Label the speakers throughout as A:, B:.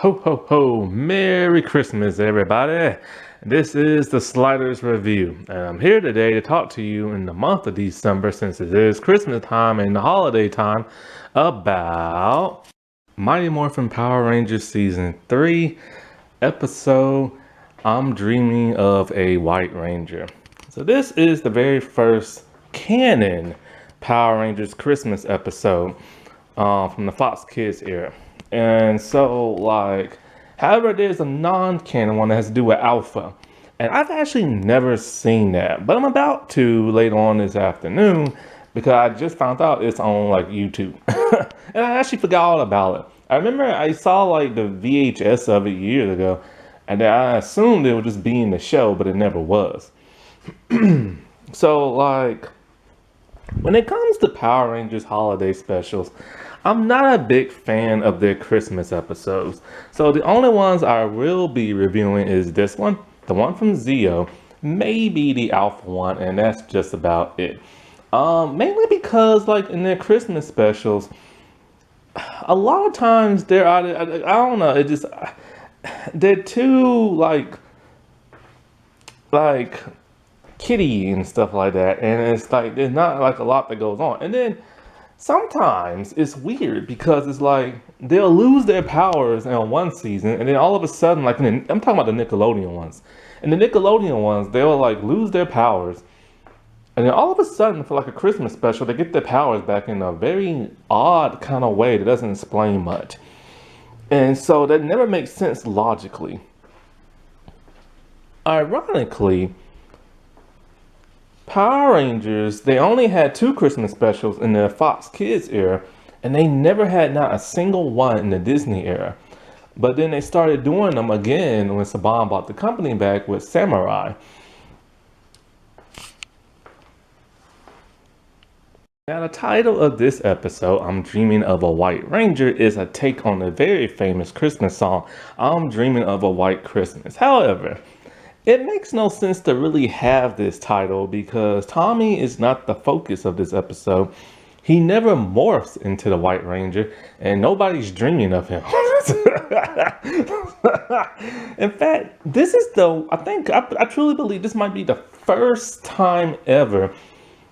A: Ho ho ho! Merry Christmas, everybody! This is the Sliders Review, and I'm here today to talk to you in the month of December, since it is Christmas time and the holiday time, about Mighty Morphin Power Rangers Season 3, episode I'm Dreaming of a White Ranger. So this is the very first canon Power Rangers Christmas episode from the Fox Kids era. And so, however, there's a non-canon one that has to do with Alpha. And I've actually never seen that, but I'm about to later on this afternoon because I just found out it's on YouTube. And I actually forgot all about it. I remember I saw the VHS of it years ago, and then I assumed it would just be in the show, but it never was. So, when it comes to Power Rangers holiday specials, I'm not a big fan of their Christmas episodes. So the only ones I will be reviewing is this one, the one from Zeo, maybe the Alpha one, and that's just about it. Mainly because in their Christmas specials, a lot of times they're I don't know, it just they're too like kitty and stuff like that, and it's there's not a lot that goes on. And then sometimes it's weird because it's they'll lose their powers in one season, and then all of a sudden, I'm talking about the Nickelodeon ones. And the Nickelodeon ones, they'll lose their powers, and then all of a sudden for a Christmas special, they get their powers back in a very odd kind of way that doesn't explain much. And so that never makes sense logically. Ironically, Power Rangers, they only had 2 Christmas specials in the Fox Kids era, and they never had not a single one in the Disney era. But then they started doing them again when Saban bought the company back with Samurai. Now the title of this episode, I'm Dreaming of a White Ranger, is a take on the very famous Christmas song, I'm Dreaming of a White Christmas. However, it makes no sense to really have this title because Tommy is not the focus of this episode. He never morphs into the White Ranger, and nobody's dreaming of him. In fact, this is I truly believe this might be the first time ever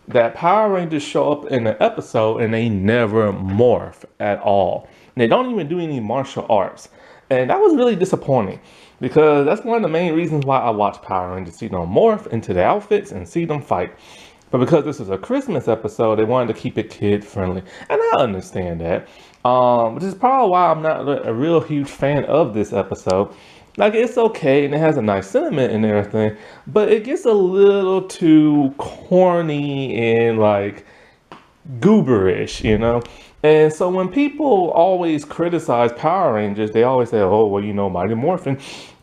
A: that Power Rangers show up in an episode and they never morph at all. And they don't even do any martial arts. And that was really disappointing, because that's one of the main reasons why I watch Power Rangers, see them morph into the outfits and see them fight. But because this is a Christmas episode, they wanted to keep it kid friendly. And I understand that. Which is probably why I'm not a real huge fan of this episode. It's okay and it has a nice sentiment and everything, but it gets a little too corny and gooberish, And so when people always criticize Power Rangers, they always say, oh, well, Mighty Morphin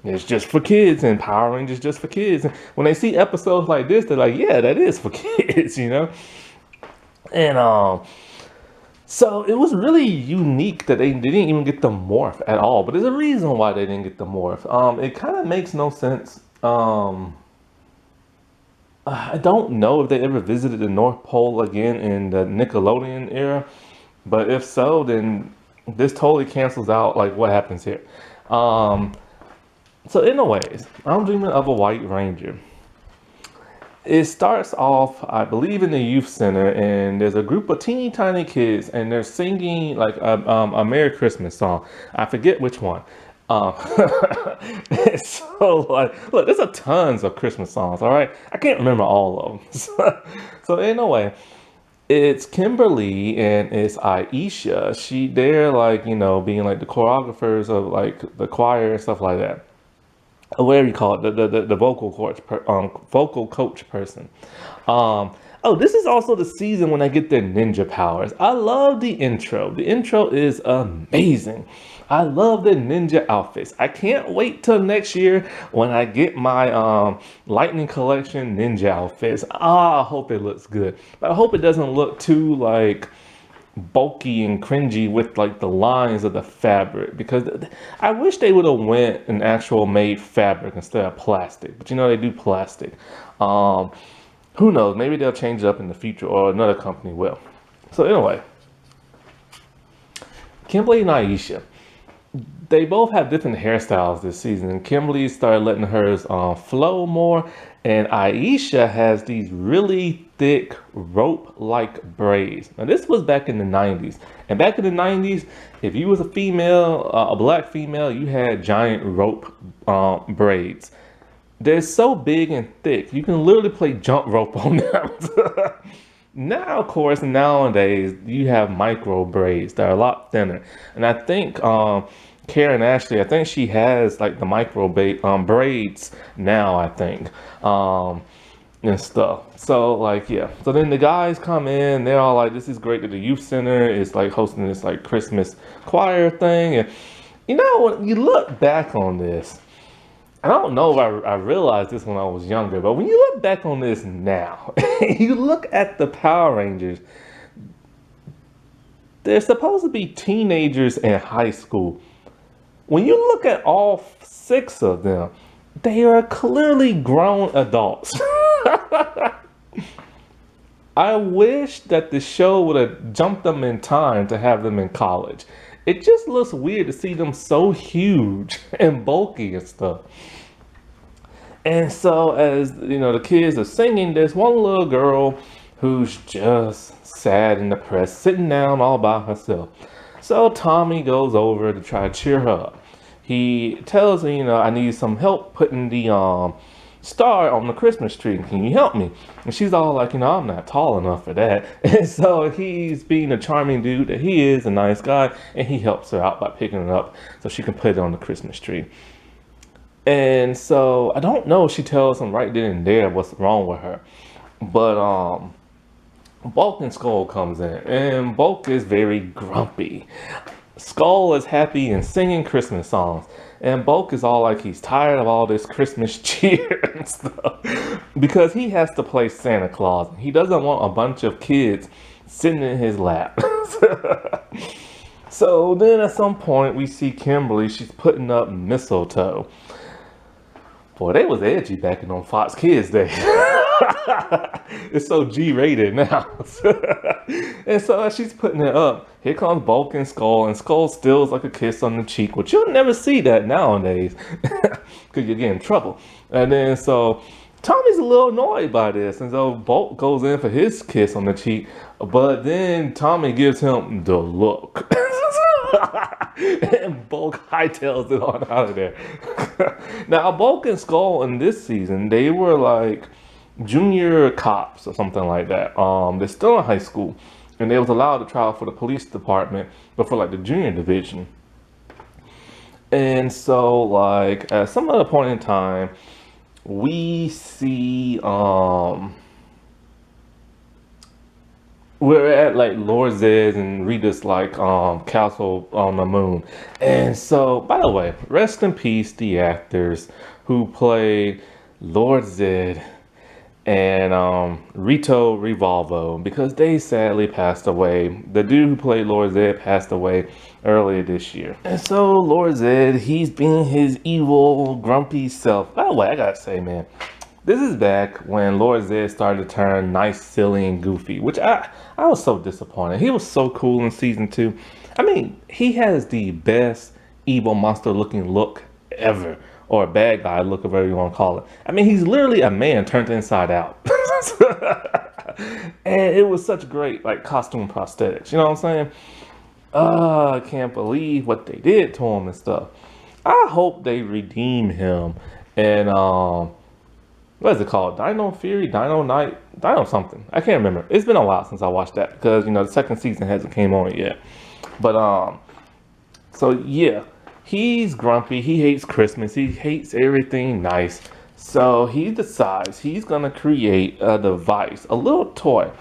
A: is just for kids and Power Rangers just for kids. And when they see episodes like this, they're like, yeah, that is for kids, And so it was really unique that they didn't even get the morph at all. But there's a reason why they didn't get the morph. It kind of makes no sense. I don't know if they ever visited the North Pole again in the Nickelodeon era. But if so, then this totally cancels out what happens here. So anyways, I'm Dreaming of a White Ranger. It starts off, I believe, in the youth center, and there's a group of teeny tiny kids, and they're singing a Merry Christmas song. I forget which one. So look, there's tons of Christmas songs. All right, I can't remember all of them. So anyway, it's Kimberly and it's Aisha. They're being the choreographers of the choir and stuff like that. Whatever you call it, the vocal coach person. Oh, this is also the season when I get their ninja powers. I love the intro. The intro is amazing. I love the ninja outfits. I can't wait till next year when I get my Lightning Collection ninja outfits. I hope it looks good. But I hope it doesn't look too bulky and cringy with the lines of the fabric, because I wish they would have went an actual made fabric instead of plastic. But they do plastic. Who knows? Maybe they'll change it up in the future, or another company will. So anyway, Kimberly and Aisha. they both have different hairstyles this season. Kimberly started letting hers flow more, and Aisha has these really thick rope-like braids. Now this was back in the 90s, and back in the 90s, if you was a female, a black female, you had giant rope braids. They're so big and thick, you can literally play jump rope on them. Now, of course, nowadays you have micro braids that are a lot thinner, and I think Karen Ashley, I think she has like the braids now, I think, and stuff. So like, yeah. So then the guys come in, they're all like, this is great that the youth center is like hosting this like Christmas choir thing. And you know, when you look back on this, I don't know if I realized this when I was younger, but when you look back on this now, you look at the Power Rangers, they're supposed to be teenagers in high school. When you look at all six of them, they are clearly grown adults. I wish that the show would have jumped them in time to have them in college. It just looks weird to see them so huge and bulky and stuff. And so as you know, the kids are singing, there's one little girl who's just sad and depressed, sitting down all by herself. So Tommy goes over to try to cheer her up. He tells her, you know, I need some help putting the star on the Christmas tree. Can you help me? And she's all like, you know, I'm not tall enough for that. And so he's being a charming dude that he is, a nice guy, and he helps her out by picking it up so she can put it on the Christmas tree. And so I don't know if she tells him right then and there what's wrong with her. But Bulk and Skull comes in, and Bulk is very grumpy. Skull is happy and singing Christmas songs, and Bulk is all like he's tired of all this Christmas cheer and stuff because he has to play Santa Claus. He doesn't want a bunch of kids sitting in his lap. So then at some point we see Kimberly, she's putting up mistletoe. Boy, they was edgy back in on Fox Kids Day. It's so G-rated now. And so as she's putting it up, here comes Bulk and Skull steals like a kiss on the cheek, which you'll never see that nowadays because you get in trouble. And then so Tommy's a little annoyed by this, and so Bulk goes in for his kiss on the cheek, but then Tommy gives him the look. And Bulk hightails it on out of there. Now, Bulk and Skull in this season, they were like junior cops or something like that. They're still in high school, and they was allowed to try out for the police department, but for like the junior division. And so, like at some other point in time, we see we're at like Lord Zed's and Rita's like castle on the moon. And so, by the way, rest in peace the actors who played Lord Zed and Rito Revolvo, because they sadly passed away. The dude who played Lord Zed passed away earlier this year. And so Lord Zed, he's being his evil, grumpy self. By the way, I gotta say, man, this is back when Lord Zed started to turn nice, silly, and goofy, which I was so disappointed. He was so cool in season 2. I mean, he has the best evil monster looking look ever, or a bad guy look, or whatever you want to call it. I mean, he's literally a man turned inside out. And it was such great, like, costume prosthetics, you know what I'm saying? I can't believe what they did to him and stuff. I hope they redeem him and what is it called? Dino Fury, Dino Night, Dino something. I can't remember. It's been a while since I watched that because, you know, the second season hasn't came on yet. But so yeah, he's grumpy. He hates Christmas. He hates everything nice. So he decides he's gonna create a device, a little toy,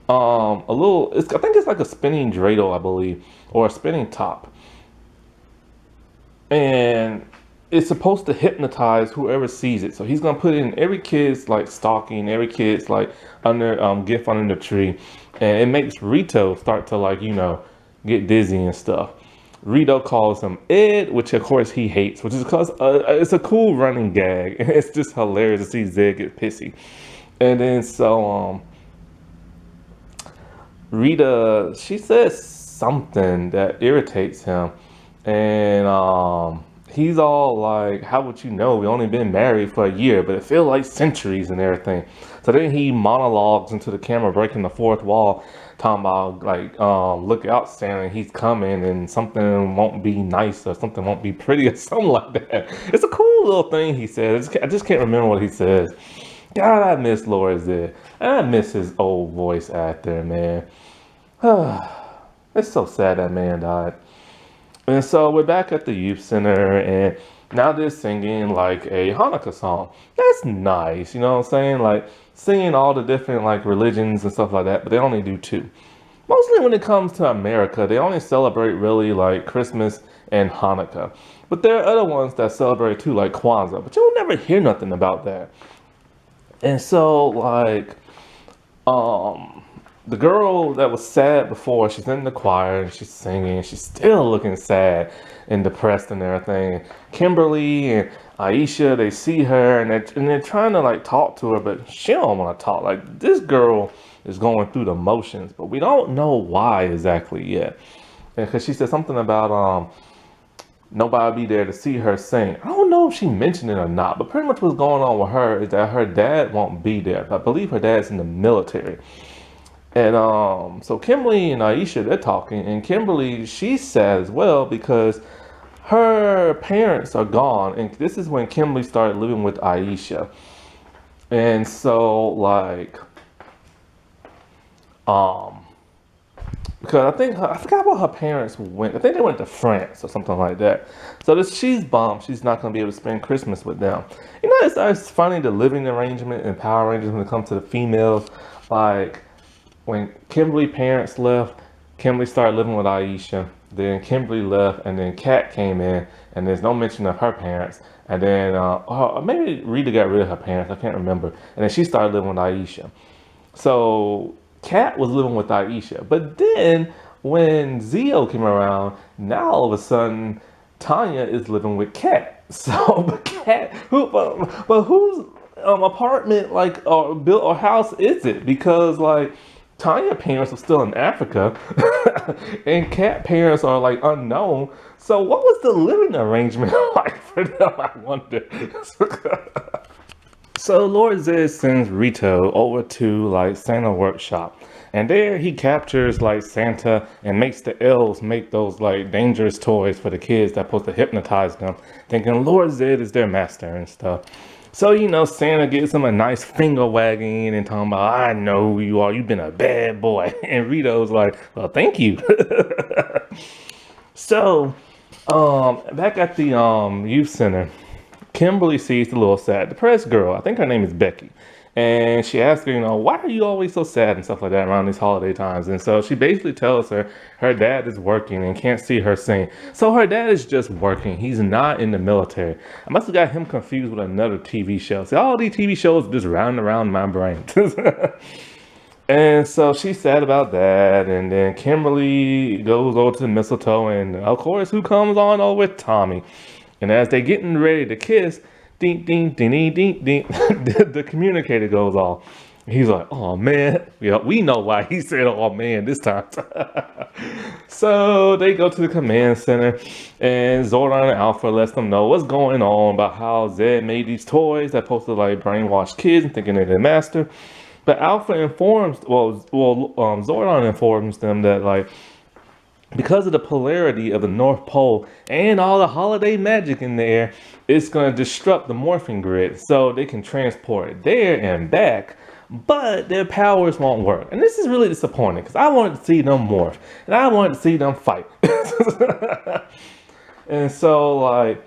A: I think it's like a spinning dreidel, I believe, or a spinning top, and it's supposed to hypnotize whoever sees it. So he's gonna put it in every kid's like stocking, every kid's like under gift under the tree, and it makes Rito start to, like, you know, get dizzy and stuff. Rito calls him Ed, which of course he hates, which is because it's a cool running gag. It's just hilarious to see Zed get pissy. And then so Rita, she says something that irritates him. And he's all like, how would you know? We only been married for a year, but it feels like centuries and everything. So then he monologues into the camera, breaking the fourth wall, talking about like, look out, Santa, he's coming, and something won't be nice or something won't be pretty or something like that. It's a cool little thing he says. I just can't remember what he says. God, I miss Laura Zed. And I miss his old voice actor, man. It's so sad that man died. And so we're back at the youth center, and now they're singing like a Hanukkah song. That's nice, you know what I'm saying? Like singing all the different like religions and stuff like that, but they only do two. Mostly when it comes to America, they only celebrate really like Christmas and Hanukkah. But there are other ones that celebrate too, like Kwanzaa, but you'll never hear nothing about that. And so like the girl that was sad before, she's in the choir and she's singing. She's still looking sad and depressed and everything. Kimberly and Aisha, they see her and they're trying to like talk to her, but she don't want to talk. Like this girl is going through the motions, but we don't know why exactly yet. Because she said something about nobody be there to see her sing. I don't know if she mentioned it or not, but pretty much what's going on with her is that her dad won't be there. I believe her dad's in the military. And so Kimberly and Aisha, they're talking, and Kimberly, she's sad as well because her parents are gone, and this is when Kimberly started living with Aisha. And so like, because I forgot what her parents went. I think they went to France or something like that. So she's bummed. She's not going to be able to spend Christmas with them. You know, it's funny the living arrangement and power arrangement when it comes to the females. Like when Kimberly parents left, Kimberly started living with Aisha. Then Kimberly left, and then Kat came in, and there's no mention of her parents. And then maybe Rita got rid of her parents. I can't remember. And then she started living with Aisha. So Kat was living with Aisha. But then when Zio came around, now all of a sudden Tanya is living with Kat. So but Kat, but whose apartment like or built or house is it? Because like Tanya parents are still in Africa and Kat parents are like unknown. So what was the living arrangement like for them, I wonder? So Lord Zed sends Rito over to like Santa workshop, and there he captures like Santa and makes the elves make those like dangerous toys for the kids that's supposed to hypnotize them, thinking Lord Zed is their master and stuff. So you know Santa gives him a nice finger wagging and talking about, I know who you are, you've been a bad boy. And Rito's like, well, thank you. So back at the youth center, Kimberly sees the little sad, depressed girl. I think her name is Becky. And she asks her, you know, why are you always so sad and stuff like that around these holiday times? And so she basically tells her her dad is working and can't see her sing. So her dad is just working. He's not in the military. I must have got him confused with another TV show. See, all these TV shows just round around my brain. And so she's sad about that. And then Kimberly goes over to the mistletoe. And of course, who comes on over with Tommy? And as they're getting ready to kiss, ding, ding, ding, ding, ding, ding, the communicator goes off. He's like, oh man, yeah, we know why he said, oh man, this time. So they go to the command center, and Zordon and Alpha lets them know what's going on about how Zed made these toys that supposed to like brainwash kids and thinking they're the master. But Alpha informs, Zordon informs them that like, because of the polarity of the North Pole and all the holiday magic in the air, it's going to disrupt the morphin grid so they can transport it there and back, but their powers won't work. And this is really disappointing because I wanted to see them morph and I wanted to see them fight. And so like,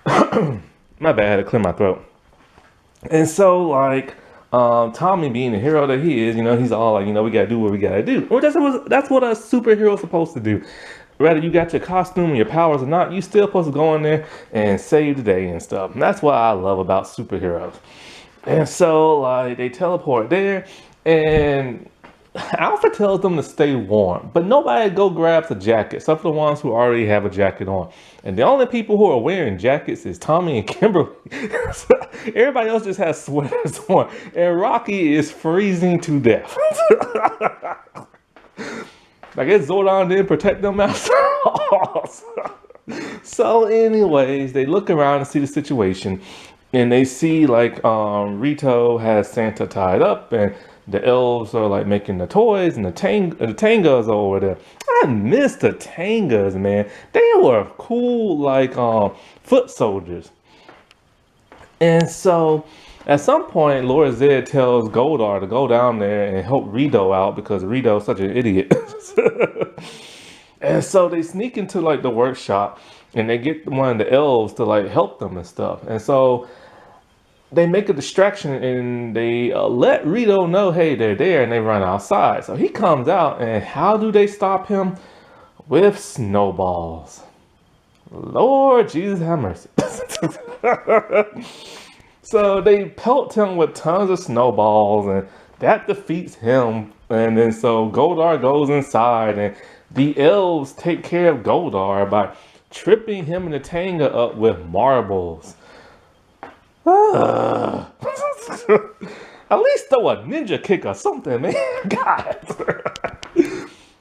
A: my bad, I had to clear my throat. And so like, Tommy being the hero that he is, you know, he's all like, you know, we gotta do what we gotta do. Well, that's what a superhero is supposed to do. Whether you got your costume and your powers or not, you still supposed to go in there and save the day and stuff. And that's what I love about superheroes. And so, like, they teleport there, and Alpha tells them to stay warm, but nobody go grabs a jacket, except for the ones who already have a jacket on. And the only people who are wearing jackets is Tommy and Kimberly. So everybody else just has sweaters on, and Rocky is freezing to death. I guess Zordon didn't protect them after all. So anyways, they look around and see the situation, and they see like Rito has Santa tied up, and the elves are like making the toys, and the Tangas are over there. I miss the Tangas, man. They were cool like foot soldiers. And so at some point, Lord Zed tells Goldar to go down there and help Rito out because Rito's such an idiot. And so they sneak into like the workshop and they get one of the elves to like help them and stuff. And so they make a distraction and they let Rito know, hey, they're there, and they run outside. So he comes out, and how do they stop him? With snowballs. Lord Jesus have mercy. So they pelt him with tons of snowballs, and that defeats him. And then so Goldar goes inside, and the elves take care of Goldar by tripping him and the Tanga up with marbles. At least throw a ninja kick or something, man. God.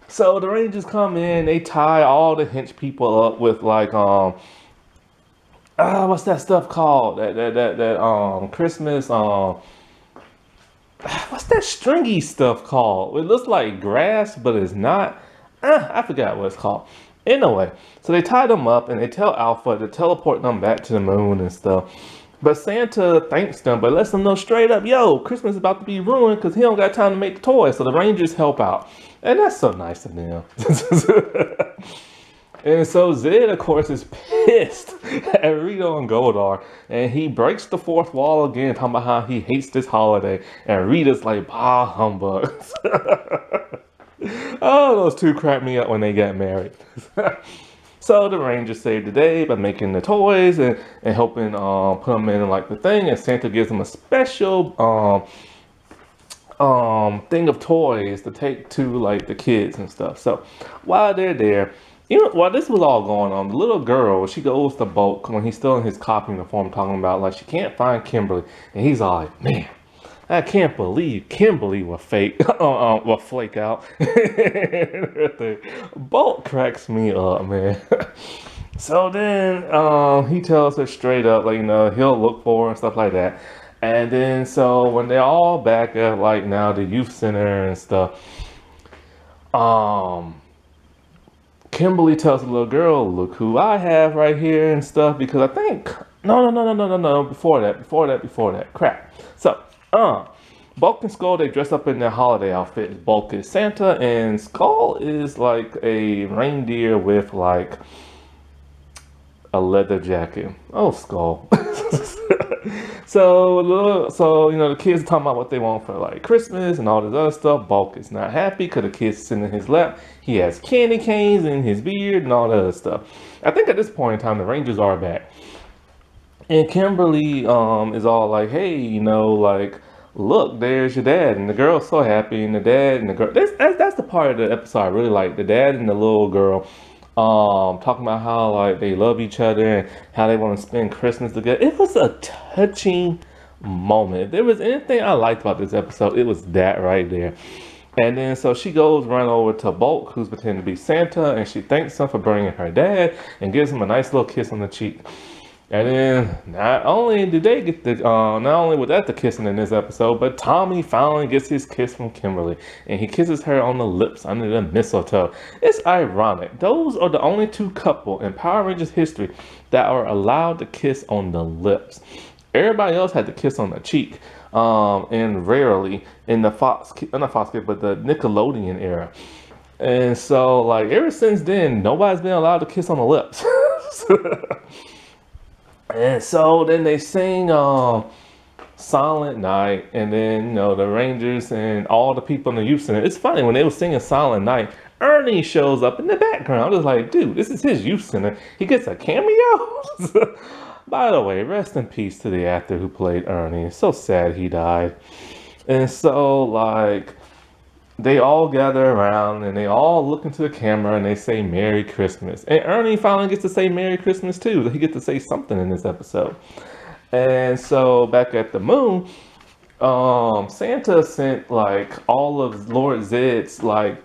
A: So the Rangers come in, they tie all the hench people up with like what's that stuff called? That Christmas what's that stringy stuff called? It looks like grass, but it's not. I forgot what it's called. Anyway, so they tie them up and they tell Alpha to teleport them back to the moon and stuff. But Santa thanks them, but lets them know straight up, yo, Christmas is about to be ruined because he don't got time to make the toys. So the Rangers help out. And that's so nice of them. And so Zed, of course, is pissed at Rito and Goldar. And he breaks the fourth wall again, talking about how he hates this holiday. And Rita's like, bah, humbug. Oh, those two cracked me up when they got married. So the Rangers save the day by making the toys and helping put them in like the thing. And Santa gives them a special thing of toys to take to like the kids and stuff. So while they're there, while this was all going on, the little girl, she goes to Bulk when he's still in his cop uniform, talking about like she can't find Kimberly, and he's all like, man, I can't believe Kimberly will will flake out. Bulk cracks me up, man. So then he tells her straight up, like, he'll look for her and stuff like that. And then so when they're all back at like now the youth center and stuff, Kimberly tells the little girl, look who I have right here and stuff, because I think no, before that. Crap. So Bulk and Skull, they dress up in their holiday outfits. Bulk is Santa and Skull is like a reindeer with like a leather jacket. Oh, Skull. So the kids are talking about what they want for like Christmas and all this other stuff. Bulk is not happy because the kid's sitting in his lap. He has candy canes in his beard and all that other stuff. I think at this point in time the Rangers are back. And Kimberly is all like, hey, like, look, there's your dad. And the girl's so happy, and the dad and the girl, that's the part of the episode I really like. The dad and the little girl talking about how like they love each other and how they want to spend Christmas together. It was a touching moment. If there was anything I liked about this episode, it was that right there. And then so she goes run over to Bulk, who's pretending to be Santa, and she thanks him for bringing her dad and gives him a nice little kiss on the cheek. And then not only did they get not only was that the kissing in this episode, but Tommy finally gets his kiss from Kimberly, and he kisses her on the lips under the mistletoe. It's ironic. Those are the only two couple in Power Rangers history that are allowed to kiss on the lips. Everybody else had to kiss on the cheek, and rarely in the not Fox Kids, but the Nickelodeon era. And so, like, ever since then, nobody's been allowed to kiss on the lips. And so then they sing Silent Night, and then the Rangers and all the people in the youth center. It's funny, when they were singing Silent Night, Ernie shows up in the background. I was like, dude, this is his youth center. He gets a cameo? By the way, rest in peace to the actor who played Ernie. It's so sad he died. And so, like, they all gather around and they all look into the camera and they say Merry Christmas. And Ernie finally gets to say Merry Christmas too. He gets to say something in this episode. And so back at the moon, Santa sent like all of Lord Zed's like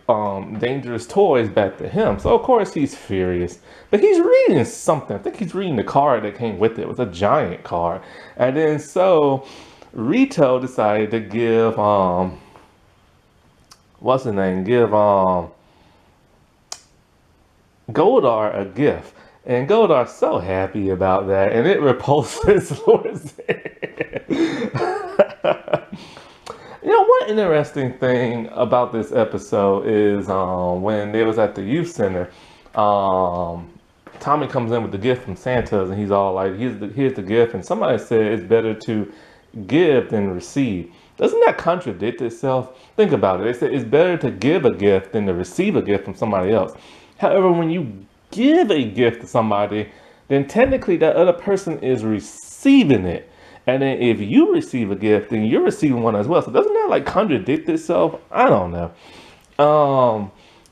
A: dangerous toys back to him. So of course he's furious. But he's reading something. I think he's reading the card that came with it. It was a giant card. And then so Rito decided to give what's his name? Give Goldar a gift. And Goldar's so happy about that, and it repulses Lord Zed. You know, one interesting thing about this episode is when they was at the youth center, um, Tommy comes in with the gift from Santa's, and he's all like, here's the gift," and somebody said it's better to give than receive. Doesn't that contradict itself? Think about it. They said it's better to give a gift than to receive a gift from somebody else. However, when you give a gift to somebody, then technically that other person is receiving it. And then if you receive a gift, then you're receiving one as well. So doesn't that like contradict itself? I don't know.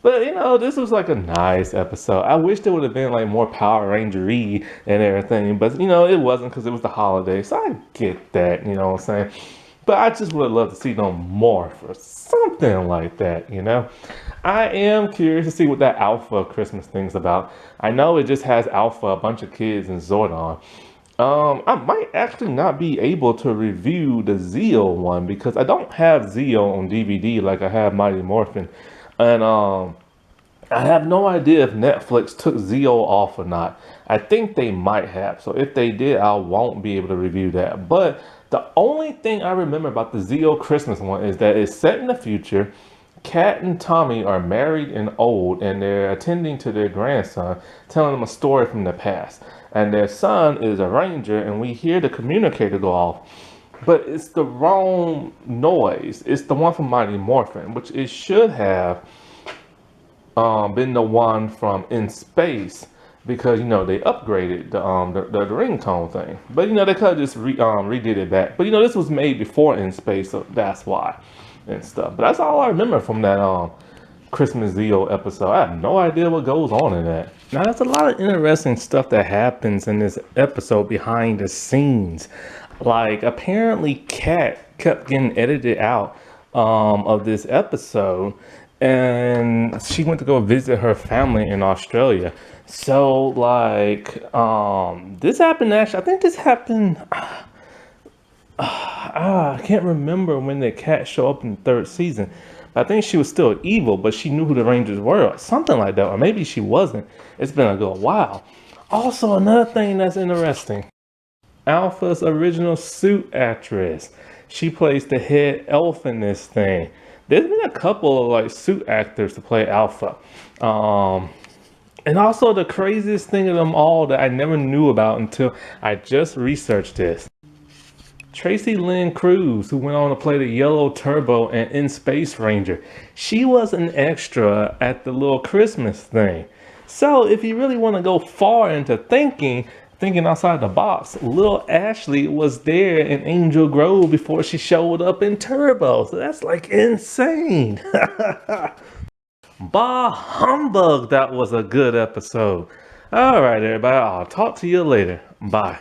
A: But you know, this was like a nice episode. I wish there would have been like more Power Ranger-y and everything, but you know, it wasn't because it was the holiday. So I get that, you know what I'm saying? But I just would love to see no more for something like that, you know? I am curious to see what that Alpha Christmas thing's about. I know it just has Alpha, a bunch of kids, and Zordon. I might actually not be able to review the Zeo one because I don't have Zeo on DVD like I have Mighty Morphin. And I have no idea if Netflix took Zeo off or not. I think they might have. So if they did, I won't be able to review that. But the only thing I remember about the Zeo Christmas one is that it's set in the future. Kat and Tommy are married and old, and they're attending to their grandson, telling them a story from the past. And their son is a ranger, and we hear the communicator go off. But it's the wrong noise. It's the one from Mighty Morphin, which it should have been the one from In Space, because you know they upgraded the ringtone thing. But you know they could have just redid it back. But you know this was made before In Space, so that's why and stuff. But that's all I remember from that Christmas Zeo episode. I have no idea what goes on in that. Now there's a lot of interesting stuff that happens in this episode behind the scenes. Like apparently Kat kept getting edited out of this episode, and she went to go visit her family in Australia. So like this happened actually. I think this happened. I can't remember when the cat showed up in the third season. But I think she was still evil, but she knew who the Rangers were, or something like that. Or maybe she wasn't. It's been a good while. Also, another thing that's interesting. Alpha's original suit actress. She plays the head elf in this thing. There's been a couple of like suit actors to play Alpha. And also the craziest thing of them all that I never knew about until I just researched this. Tracy Lynn Cruz, who went on to play the Yellow Turbo and In Space Ranger, she was an extra at the little Christmas thing. So if you really want to go far into thinking outside the box, little Ashley was there in Angel Grove before she showed up in Turbo. So that's like insane. Bah humbug, that was a good episode. All right, everybody, I'll talk to you later. Bye.